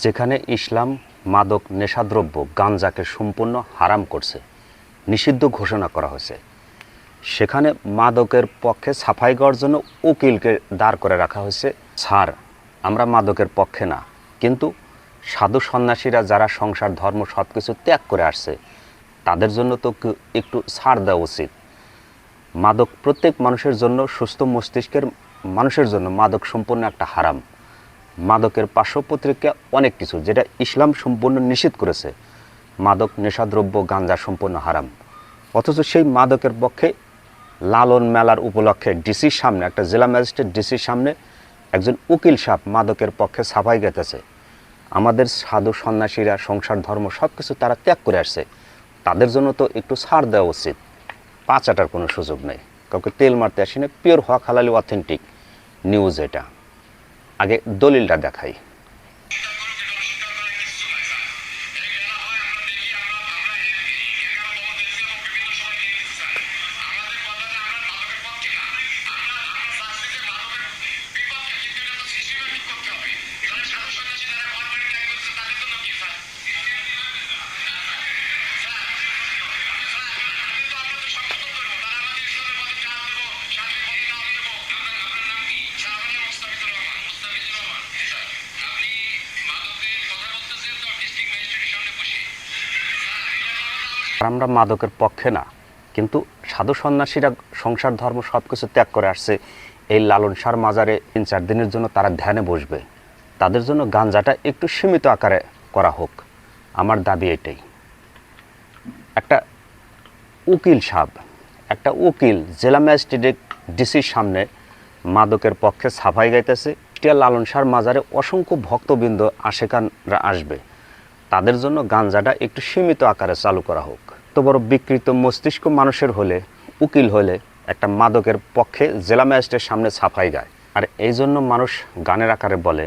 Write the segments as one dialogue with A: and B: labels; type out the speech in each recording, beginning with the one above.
A: যেখানে ইসলাম মাদক নেশাদ্রব্য গাঞ্জাকে সম্পূর্ণ হারাম করছে, নিষিদ্ধ ঘোষণা করা হয়েছে, সেখানে মাদকের পক্ষে সাফাই গাওয়ার জন্য উকিলকে দাঁড় করে রাখা হয়েছে। স্যার, আমরা মাদকের পক্ষে না, কিন্তু সাধু সন্ন্যাসীরা যারা সংসার ধর্ম সব কিছু ত্যাগ করে আসছে তাদের জন্য তো একটু ছাড় দেওয়া উচিত। মাদক প্রত্যেক মানুষের জন্য, সুস্থ মস্তিষ্কের মানুষের জন্য মাদক সম্পূর্ণ একটা হারাম। মাদকের পার্শ্ব প্রতিক্রিয়া অনেক কিছু, যেটা ইসলাম সম্পূর্ণ নিষিদ্ধ করেছে। মাদক নেশাদ্রব্য গাঞ্জা সম্পূর্ণ হারাম, অথচ সেই মাদকের পক্ষে লালন মেলার উপলক্ষে ডিসির সামনে, একটা জেলা ম্যাজিস্ট্রেট ডিসির সামনে একজন উকিল সাহেব মাদকের পক্ষে সাফাই গেতেছে। আমাদের সাধু সন্ন্যাসীরা সংসার ধর্ম সব কিছু তারা ত্যাগ করে আসছে, তাদের জন্য তো একটু ছাড় দেওয়া উচিত। পা চাটার কোনো সুযোগ নেই, কাউকে তেল মারতে আসি না। পিওর হক হালালি অথেন্টিক নিউজ। এটা আগে দলিলটা দেখাই। আমরা মাদকের পক্ষে না, কিন্তু সাধু সন্ন্যাসীরা সংসার ধর্ম সব কিছু ত্যাগ করে আসছে। এই লালন শাহর মাজারে 3-4 দিনের জন্য তারা ধ্যানে বসবে, তাদের জন্য গাঞ্জাটা একটু সীমিত আকারে করা হোক। আমার দাবি এটাই। একটা উকিল সাহেব, একটা উকিল জেলা ম্যাজিস্ট্রেট ডিসির সামনে মাদকের পক্ষে সাফাই গাইতেছে। লালন শাহর মাজারে অসংখ্য ভক্তবৃন্দ আশেকানরা আসবে, তাদের জন্য গাঞ্জাটা একটু সীমিত আকারে চালু করা হোক। তো বড় বিকৃত মস্তিষ্ক মানুষের হলে, উকিল হলে একটা মাদকের পক্ষে জেলা ম্যাজিস্ট্রেটের সামনে সাফাই গায়। আর এই জন্য মানুষ গানের আকারে বলে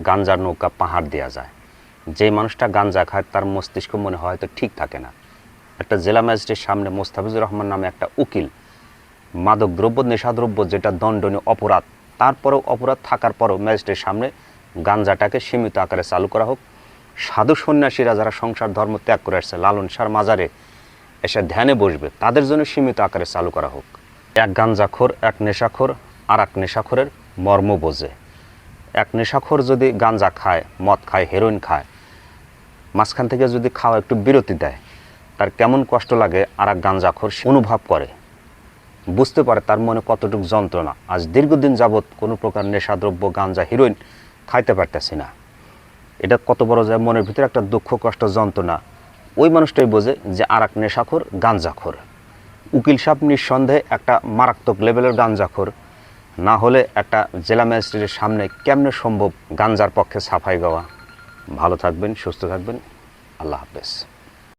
A: গাঞ্জার নৌকা পাহাড় দেওয়া যায়। যেই মানুষটা গাঞ্জা খায় তার মস্তিষ্ক মনে হয় হয়তো ঠিক থাকে না। একটা জেলা ম্যাজিস্ট্রেটের সামনে মোস্তাফিজুর রহমান নামে একটা উকিল মাদক দ্রব্য নেশাদ্রব্য যেটা দণ্ডনীয় অপরাধ, তারপরেও অপরাধ থাকার পরও ম্যাজিস্ট্রেটের সামনে গাঞ্জাটাকে সীমিত আকারে চালু করা হোক। সাধু সন্ন্যাসীরা যারা সংসার ধর্ম ত্যাগ করে আসছে, লালন শাহর মাজারে এসে ধ্যানে বসবে, তাদের জন্য সীমিত আকারে চালু করা হোক। এক গাঞ্জাখোর, এক নেশাখোর আর এক নেশাখোরের মর্ম বোঝে। এক নেশাখোর যদি গাঞ্জা খায়, মদ খায়, হেরোইন খায়, মাঝখান থেকে যদি খাওয়া একটু বিরতি দেয়, তার কেমন কষ্ট লাগে আর এক গাঞ্জাখোর অনুভব করে, বুঝতে পারে তার মনে কতটুকু যন্ত্রণা। আজ দীর্ঘদিন যাবৎ কোনো প্রকার নেশাদ্রব্য গাঞ্জা হিরোইন খাইতে পারতেছি না, এটা কত বড় যায় মনের ভিতরে একটা দুঃখ, কষ্ট, যন্ত্রণা। ওই মানুষটাই বোঝে যে আর এক নেশাখোর গাঞ্জাখোর। উকিল সাহেব নিঃসন্দেহে একটা মারাত্মক লেভেলের গাঞ্জাখোর, না হলে একটা জেলা ম্যাজিস্ট্রেটের সামনে কেমনে সম্ভব গাঞ্জার পক্ষে সাফাই গাওয়া। ভালো থাকবেন, সুস্থ থাকবেন, আল্লাহ হাফেজ।